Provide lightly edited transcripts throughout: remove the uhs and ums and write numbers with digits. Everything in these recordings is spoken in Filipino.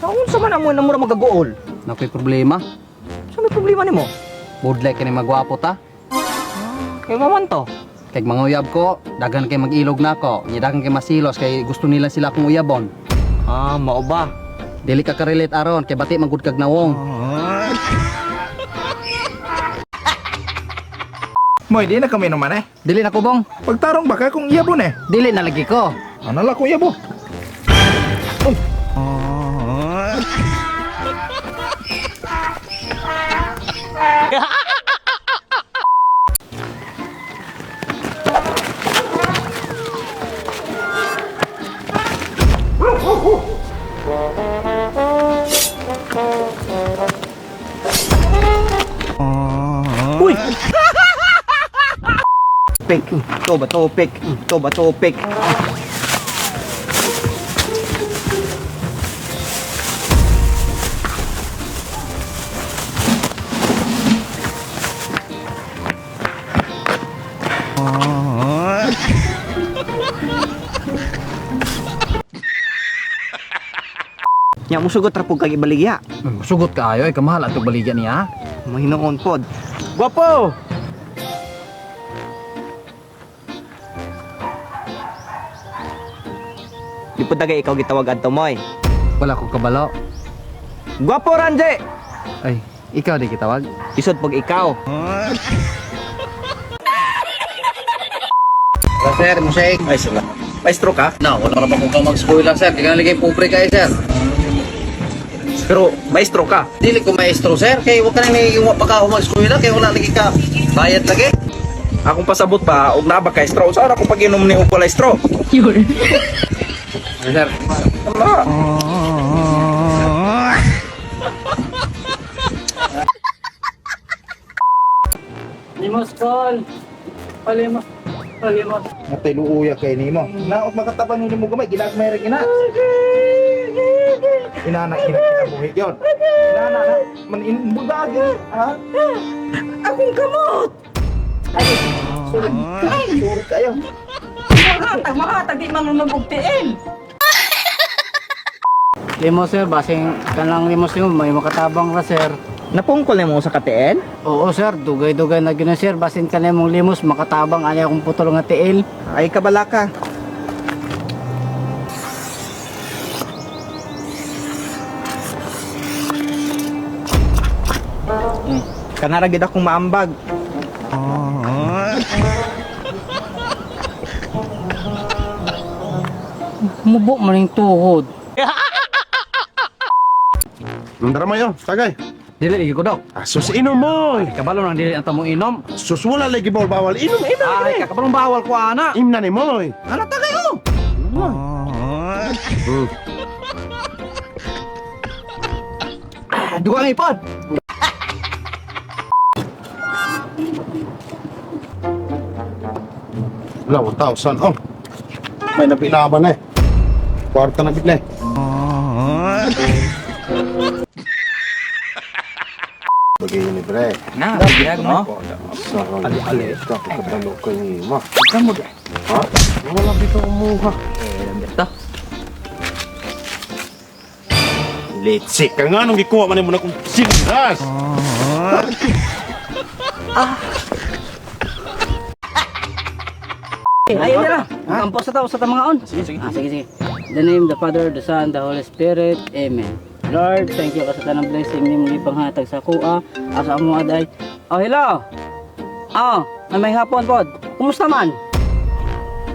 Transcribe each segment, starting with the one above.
Kaun sa man mo na mura magagool. Nakoy problema. Sa may problema nimo? Budlay kani magwapo ta. Kay maman to. Kay manguyab ko, dagan kay magilog na ako. Dagan kay masilos kay gusto nila sila akong uyabon. Mao ba? Dili ka ka-relate aron kay bati magud kag nawong. Moy, di na kami naman eh. Dili na ko bong. Pagtarong baka kung iyabon eh. Dili na lagi ko. Ano la ko iyabo? Uy. Uy! Pik, toba topik, toba topik. Nya mo sugot ra pug kag ibaligya. Sugot ka ayo ay kamahal ato baligyan niya. Mahinoon pod. Guwapo! Di po tagay ikaw gitawag adto moy. Wala ko kabalo. Guwapo Ranje! Ay, ikaw di kitawag. Isod pag ikaw. Sir, musik. Ay, sila. Maestro ka? No, wala na pa kung mag-school lang sir. Kaya ligay pobre kayo sir. Pero maestro ka. Dili ko maestro sir. Kaya huwag ka nang naging pagka mag-school lang. Kaya wala lagi ka bayad lagi. Akong pasabot pa, og na ba ka estro? Saan ako pag-inom ni og wala estro? Sir. Ala. Limos call. Palimos. Palimos. Matay luuya kay nimo. Naot makataban ni mo gamay, gilas may ina. Inana buhi yon. Inana na man inbugagi, ha? Akong kamot! Suri kayo. Mahatag di manunubugtiin. Limos sir, basing kanang limos nyo. May makatabang ra sir. Napungkol na mo sa katiin? Oo sir, dugay-dugay na gina sir. Basin ka na mong limos, makatabang anya kong putol nga tiil. Ay kabala ka. Kanaragid akong maambag. Mubo man yung tuhod. Nandara mo yun, tagay. Dili lagi ko daw. Sus, inom mo. Kabalo nang dili ang tamong inom. Sus, wala lagi bawal. Inom. Ay, kakabalong bawal ko ana. Imna ni mo. Ano tagay ko? Duga nga ipad. Wala, 1,000. Oh, may napilaban eh. Kwarta na bigla eh. Bagay yun eh, bre. Na, bigyan mo. Ali. Ito, kabalo ko yung ima. Kamu ba? Ha? Wala bito umuha. Ito. Litsik ka nga nung ikuha man mo na kung siniras. Ayun na. Kampos na tao sa mga on. Sige, sige. Sige. In the name of the Father, the Son, the Holy Spirit. Amen. Lord, thank you kasi tanang blessing ni muli panghatag sa kuha. Asa mo aday. Oh, hello. Oh, may hapon pod. Kumusta man?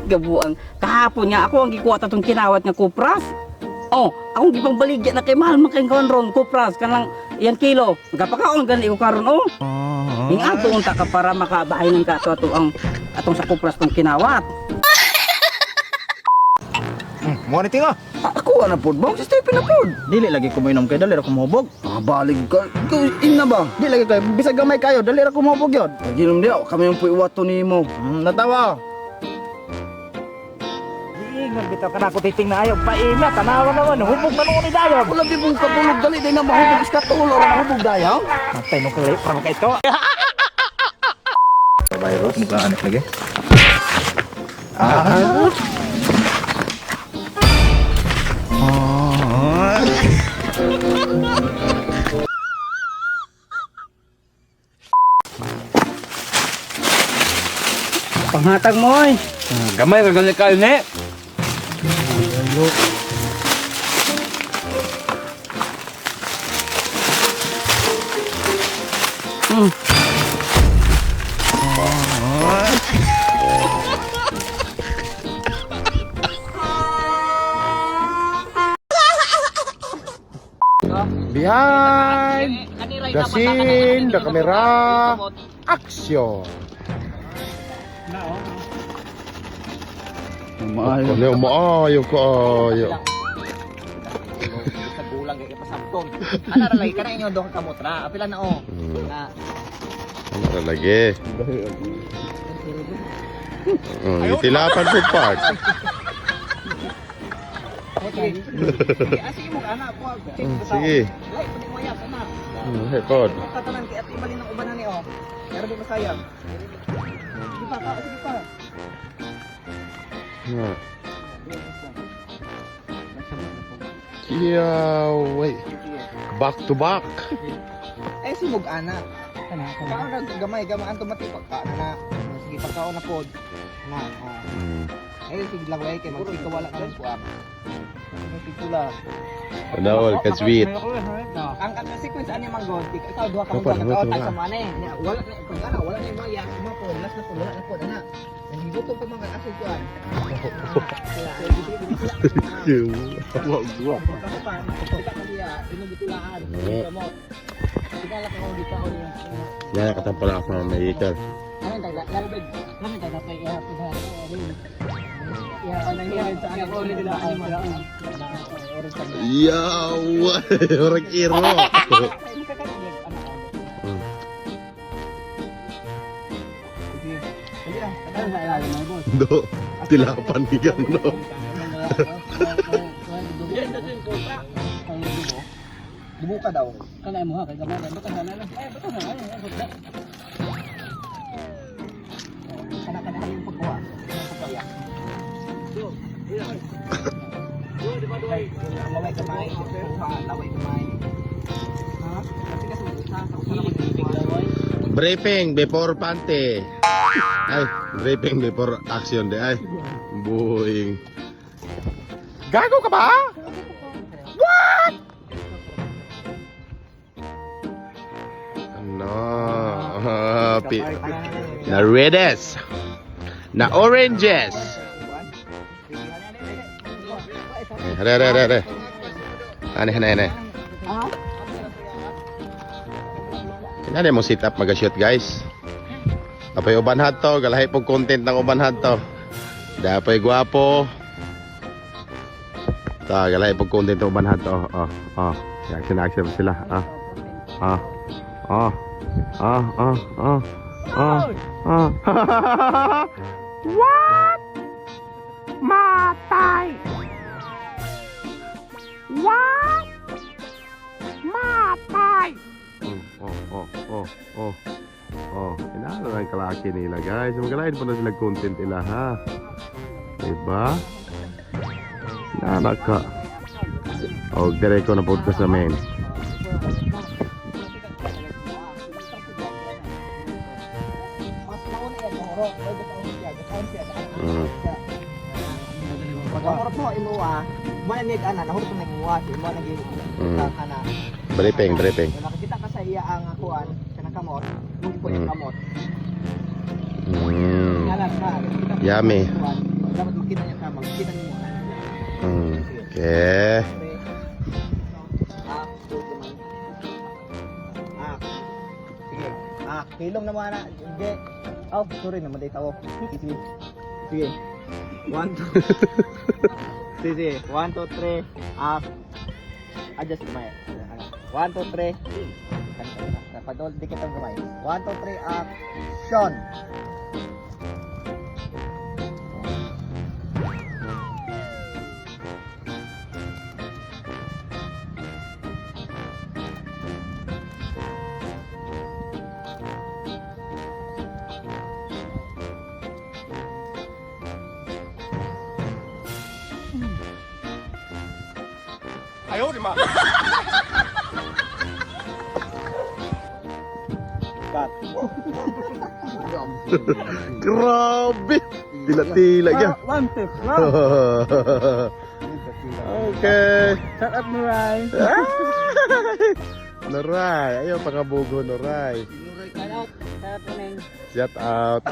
Gabuang kahapon nga ako ang gikuha tatong kinawat nga kupras. Oh, akong gipang baligya na kay mahal man kay konron kupras kanang iyang kilo. Gapakaon gani ko karon oh. Ing ato unta ka para makabahay ng kato ato ang atong sa kupras tong kinawat. Mo ni tinga. Ako na pod bang si Stephen na pod. Dili lagi ko mainom kay dali ra ko mohobog. Balig ka. Ina ba? Dili lagi kay bisag gamay kayo, dali ra ko mohobog yon. Ginom diyo kami yung puiwato nimo. Natawa. Ingon bitaw kana ko titing na ayo. Paina tanawa naman, hubog na mo ni dayon. Wala di mong kabulog dali day na mahubog iska tulo ra mahubog dayaw. Matay nung kalay para kay to. Virus muka anak lagi. Panghatag mo oy. Gamay ka galit kayo ni. Behind the scene, the camera, action. Maayo. Ano maayo kaayo. Sa bulang kay pasabton. Ana ra lagi kana inyo do ka kamotra. Apila na oh. Na Ano lagi? Itilapan po part. sige mo ana ko. Sige. Lay pud mo yak ana. Hepod. Katanan kay ati malin ng uban ni oh. Pero di masayang. Sige pa ka, sige pa. Yeah, wait. Back to back. Eh sumog ana. Kao na gamay gamaan tumatipak ka na. Sige pagkaon na pod. Na. Eh sige lang way kay magsika wala ka ng kuam. Pula. Ano, ka-sweet. Ang sequence ani mang god, ikaw duha ka mo nakaon sa mane. Wala na pagana, wala na maya, mo po, last na po, wala na po ana. Nagigutom pa mga aso kuan. Wag. Kapan, kita ka diya, inugutulaan. Mo. Sigala ka mo dito ako niya. Yan katapala ako ng maikal. Ano tayo, lalabig. Ano tayo pa iya pidha. Ya, ano yan sa anak ko nila ay mga. Yaw, orang kiro. Do, tilapan ni gano. Dibuka daw. Kanay mo ha kay gamay. Bukan sana lang. Bukan sana. Kana yung pagkuha. Laway kamay. Laway kamay. Ha? Kasi kasi sa Briefing before pante. Ay, briefing before action de ay. Buing. Gago ka ba? What? Ano? Na redes. Na oranges. Hare. Hane. Kinani mo sit up mag-shoot guys. Apay uban hadto, galahi pog content ng uban hadto. Dapat gwapo. Ta galahi pog content ng uban hadto. Action sila. What? Matay. What? Matay. Inaano lang kalaki nila guys. Magalain pa na sila content nila ha. Diba? Inanak ka. Dire ko na podcast namin. Pag-amorot mo imuwa, mo na need ana, nahurot na imuwa, mo na gi kana. Briefing. Nakakita ka sa iya ang kuan, kanang kamot, mo po yung kamot. Ngalan ka. Yummy. Dapat makita niya ka, makita niyo. Okay. Sige. Kilom na muna. Sige. Oh, sorry naman dito ako. Sige. 1, 2. Sige. 1, 2, 3. Adjust kamay. 1, 2, 3. Napadol dikit ang kamay. 1, 2, 3. Action. Cut. Grabe. Tila-tila yan. One tip. Okay. Shut up, Nuray. Noray. Ayaw pangabugo, Noray. Nuray, cut out. Shut up, Neng. Shout out.